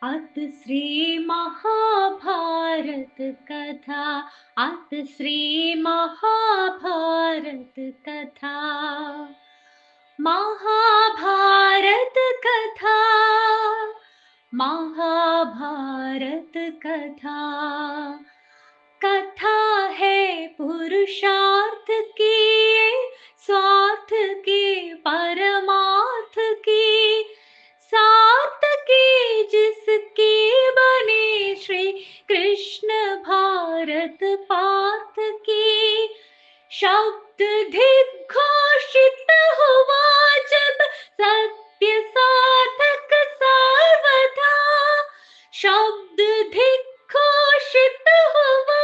अत श्री महाभारत कथा, अत श्री महाभारत कथा, महाभारत कथा, महाभारत कथा। कथा है पुरुषार्थ की, स्वार्थ की, परमार्थ की, सार्थ की, जिसकी बनी श्री कृष्ण भारत पार्थ की। शब्द दिग्घोषित हुआ जब सत्य साधक सर्वथा, शब्द दिग्घोषित हुआ।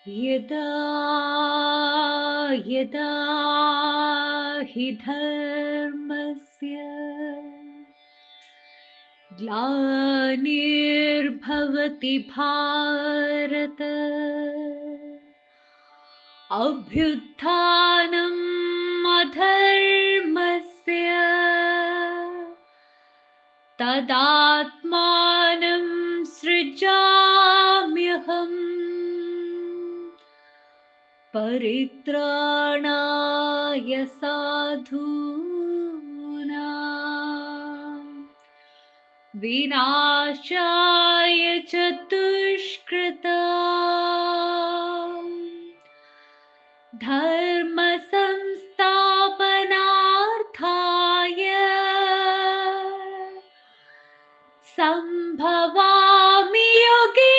यदा यदा हि धर्मस्य ग्लानिर्भवति भारत, अभ्युत्थानम् अधर्मस्य, तदात्मानं सृजाम्यहम्, परित्राणाय साधूनां, विनाशाय च दुष्कृतां, धर्म संस्थापनार्थाय संभवामि युगे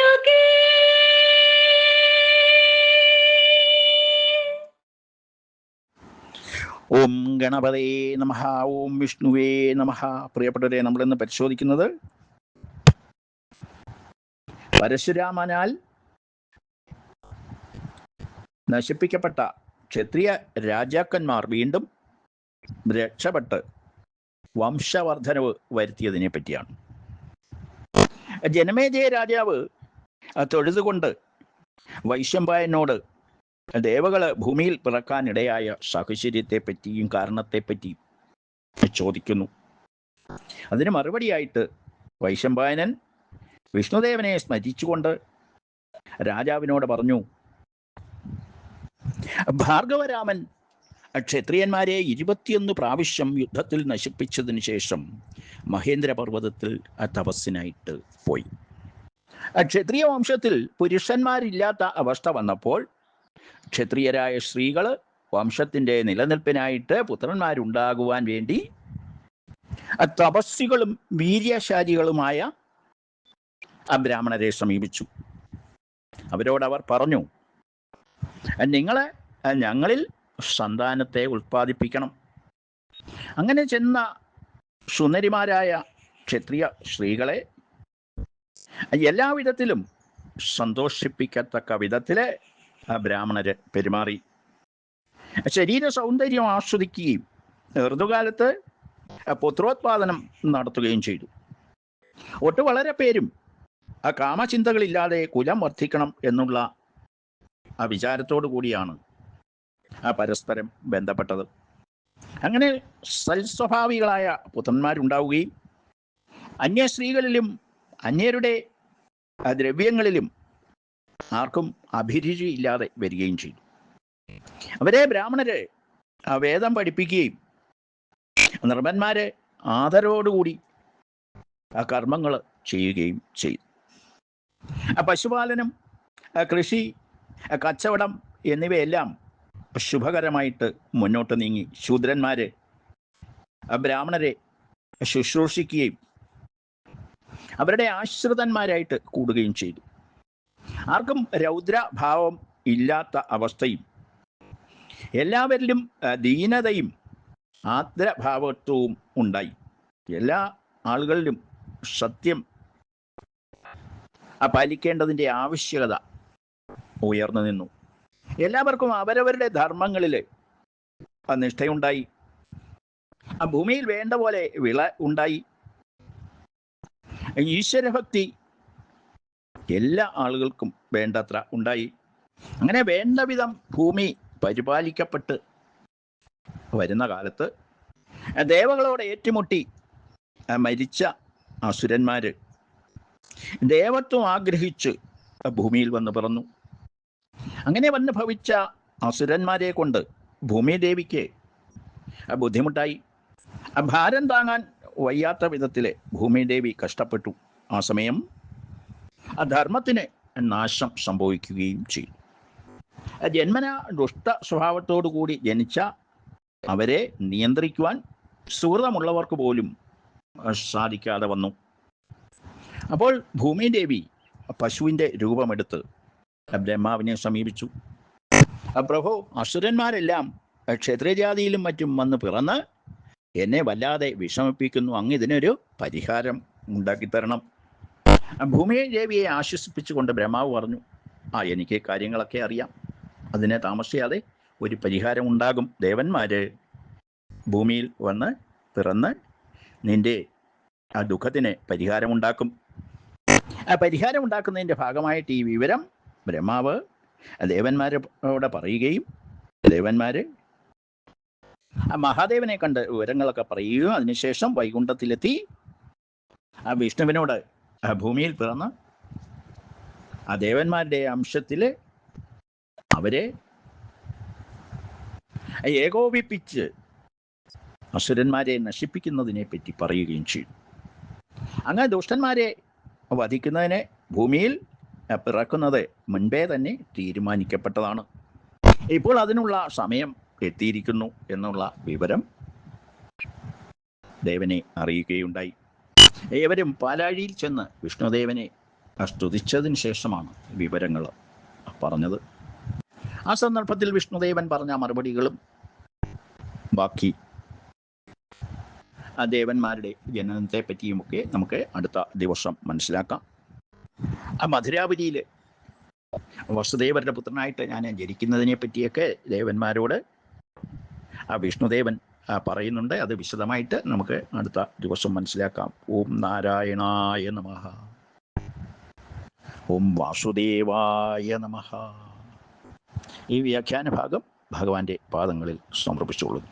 युगे। ഓം ഗണപതേ നമഃ. ഓം വിഷ്ണുവേ നമഃ. പ്രിയപ്പെട്ടവരെ, നമ്മളിന്ന് പരിശോധിക്കുന്നത് പരശുരാമനാൽ നശിപ്പിക്കപ്പെട്ട ക്ഷത്രിയ രാജാക്കന്മാർ വീണ്ടും രക്ഷപ്പെട്ട് വംശവർദ്ധനവ് വരുത്തിയതിനെ പറ്റിയാണ്. ജനമേജയ രാജാവ് തൊഴുതുകൊണ്ട് വൈശമ്പായനോട് ദേവകള് ഭൂമിയിൽ പിറക്കാനിടയായ സാഹചര്യത്തെപ്പറ്റിയും കാരണത്തെപ്പറ്റിയും ചോദിക്കുന്നു. അതിന് മറുപടിയായിട്ട് വൈശമ്പായനൻ വിഷ്ണുദേവനെ സ്മരിച്ചുകൊണ്ട് രാജാവിനോട് പറഞ്ഞു, ഭാർഗവരാമൻ ക്ഷത്രിയന്മാരെ 21 പ്രാവശ്യം യുദ്ധത്തിൽ നശിപ്പിച്ചതിന് ശേഷം മഹേന്ദ്രപർവ്വതത്തിൽ തപസ്സിനായിട്ട് പോയി. ക്ഷത്രിയ വംശത്തിൽ പുരുഷന്മാരില്ലാത്ത അവസ്ഥ വന്നപ്പോൾ ക്ഷത്രിയരായ സ്ത്രീകൾ വംശത്തിൻ്റെ നിലനിൽപ്പിനായിട്ട് പുത്രന്മാരുണ്ടാകുവാൻ വേണ്ടി തപസ്വികളും വീര്യശാലികളുമായ ബ്രാഹ്മണരെ സമീപിച്ചു. അവരോടവർ പറഞ്ഞു, നിങ്ങളെ ഞങ്ങളിൽ സന്താനത്തെ ഉൽപ്പാദിപ്പിക്കണം. അങ്ങനെ ചെന്ന സുന്ദരിമാരായ ക്ഷത്രിയ സ്ത്രീകളെ എല്ലാവിധത്തിലും സന്തോഷിപ്പിക്കത്തക്ക വിധത്തിൽ ബ്രാഹ്മണര് പെരുമാറി. ശരീര സൗന്ദര്യം ആസ്വദിക്കുകയും ഋതുകാലത്ത് പുത്രോത്പാദനം നടത്തുകയും ചെയ്തു. ഒട്ടു വളരെ പേരും കാമചിന്തകളില്ലാതെ കുലം വർദ്ധിക്കണം എന്നുള്ള ആ വിചാരത്തോടു കൂടിയാണ് പരസ്പരം ബന്ധപ്പെട്ടത്. അങ്ങനെ സൽസ്വഭാവികളായ പുത്രന്മാരുണ്ടാവുകയും അന്യ സ്ത്രീകളിലും അന്യരുടെ ദ്രവ്യങ്ങളിലും ആർക്കും അഭിരുചി ഇല്ലാതെ വരികയും ചെയ്തു. അവരെ ബ്രാഹ്മണര് വേദം പഠിപ്പിക്കുകയും നിർമ്മന്മാരെ ആദരവോടുകൂടി ആ കർമ്മങ്ങൾ ചെയ്യുകയും ചെയ്തു. പശുപാലനം, കൃഷി, കച്ചവടം എന്നിവയെല്ലാം ശുഭകരമായിട്ട് മുന്നോട്ട് നീങ്ങി. ശൂദ്രന്മാര് ബ്രാഹ്മണരെ ശുശ്രൂഷിക്കുകയും അവരുടെ ആശ്രിതന്മാരായിട്ട് കൂടുകയും ചെയ്തു. ആർക്കും രൗദ്രഭാവം ഇല്ലാത്ത അവസ്ഥയും എല്ലാവരിലും ദീനതയും ആർദ്രഭാവത്വവും ഉണ്ടായി. എല്ലാ ആളുകളിലും സത്യം പാലിക്കേണ്ടതിൻ്റെ ആവശ്യകത ഉയർന്നു നിന്നു. എല്ലാവർക്കും അവരവരുടെ ധർമ്മങ്ങളിൽ നിഷ്ഠയുണ്ടായി. ആ ഭൂമിയിൽ വേണ്ട പോലെ വിള ഉണ്ടായി. ഈശ്വരഭക്തി എല്ലാ ആളുകൾക്കും വേണ്ടത്ര ഉണ്ടായി. അങ്ങനെ വേണ്ട വിധം ഭൂമി പരിപാലിക്കപ്പെട്ട് വരുന്ന കാലത്ത് ദേവകളോട് ഏറ്റുമുട്ടി മരിച്ച അസുരന്മാര് ദേവത്വം ആഗ്രഹിച്ച് ഭൂമിയിൽ വന്ന് പിറന്നു. അങ്ങനെ വന്ന് ഭവിച്ച അസുരന്മാരെ കൊണ്ട് ഭൂമിദേവിക്ക് ബുദ്ധിമുട്ടായി. ഭാരം താങ്ങാൻ വയ്യാത്ത വിധത്തില് ഭൂമിദേവി കഷ്ടപ്പെട്ടു. ആ സമയം ധർമ്മത്തിന് നാശം സംഭവിക്കുകയും ചെയ്തു. ജന്മന ദുഷ്ട സ്വഭാവത്തോടു കൂടി ജനിച്ച അവരെ നിയന്ത്രിക്കുവാൻ സുഹൃതമുള്ളവർക്ക് പോലും സാധിക്കാതെ വന്നു. അപ്പോൾ ഭൂമിദേവി പശുവിൻ്റെ രൂപമെടുത്ത് ബ്രഹ്മാവിനെ സമീപിച്ചു. പ്രഭു, അസുരന്മാരെല്ലാം ക്ഷത്രിയജാതിയിലും മറ്റും വന്ന് പിറന്ന് എന്നെ വല്ലാതെ വിഷമിപ്പിക്കുന്നു. അങ്ങ് ഇതിനൊരു പരിഹാരം ഉണ്ടാക്കിത്തരണം. ഭൂമിദേവിയെ ആശ്വസിപ്പിച്ചുകൊണ്ട് ബ്രഹ്മാവ് പറഞ്ഞു, എനിക്ക് കാര്യങ്ങളൊക്കെ അറിയാം. അതിനെ താമസിയാതെ ഒരു പരിഹാരം ഉണ്ടാകും. ദേവന്മാര് ഭൂമിയിൽ വന്ന് പിറന്ന് നിന്റെ ആ ദുഃഖത്തിന് പരിഹാരമുണ്ടാക്കും. ആ പരിഹാരം ഉണ്ടാക്കുന്നതിൻ്റെ ഭാഗമായിട്ട് ഈ വിവരം ബ്രഹ്മാവ് ദേവന്മാരോട് പറയുകയും ദേവന്മാര് മഹാദേവനെ കണ്ട് വിവരങ്ങളൊക്കെ പറയുകയും അതിനുശേഷം വൈകുണ്ഠത്തിലെത്തി ആ വിഷ്ണുവിനോട് ഭൂമിയിൽ പിറന്ന് ആ ദേവന്മാരുടെ അംശത്തിൽ അവരെ ഏകോപിപ്പിച്ച് അസുരന്മാരെ നശിപ്പിക്കുന്നതിനെ പറ്റി പറയുകയും ചെയ്തു. അങ്ങനെ ദുഷ്ടന്മാരെ വധിക്കുന്നതിന് ഭൂമിയിൽ പിറക്കുന്നത് മുൻപേ തന്നെ തീരുമാനിക്കപ്പെട്ടതാണ്. ഇപ്പോൾ അതിനുള്ള സമയം എത്തിയിരിക്കുന്നു എന്നുള്ള വിവരം ദേവനെ അറിയുകയുണ്ടായി. ഏവരും പാലാഴിയിൽ ചെന്ന് വിഷ്ണുദേവനെ സ്തുതിച്ചതിന് ശേഷമാണ് വിവരങ്ങൾ പറഞ്ഞത്. ആ സന്ദർഭത്തിൽ വിഷ്ണുദേവൻ പറഞ്ഞ മറുപടികളും ബാക്കി ആ ദേവന്മാരുടെ ജനനത്തെ പറ്റിയുമൊക്കെ നമുക്ക് അടുത്ത ദിവസം മനസ്സിലാക്കാം. ആ മധുരാപുരിയിൽ വസുദേവരുടെ പുത്രനായിട്ട് ഞാൻ ജനിക്കുന്നതിനെ പറ്റിയൊക്കെ ദേവന്മാരോട് ആ വിഷ്ണുദേവൻ പറയുന്നുണ്ട്. അത് വിശദമായിട്ട് നമുക്ക് അടുത്ത ദിവസം മനസ്സിലാക്കാം. ഓം നാരായണായ നമഃ. ഓം വാസുദേവായ നമഃ. ഈ വ്യാഖ്യാന ഭാഗം ഭഗവാന്റെ പാദങ്ങളിൽ സമർപ്പിച്ചുകൊള്ളുന്നു.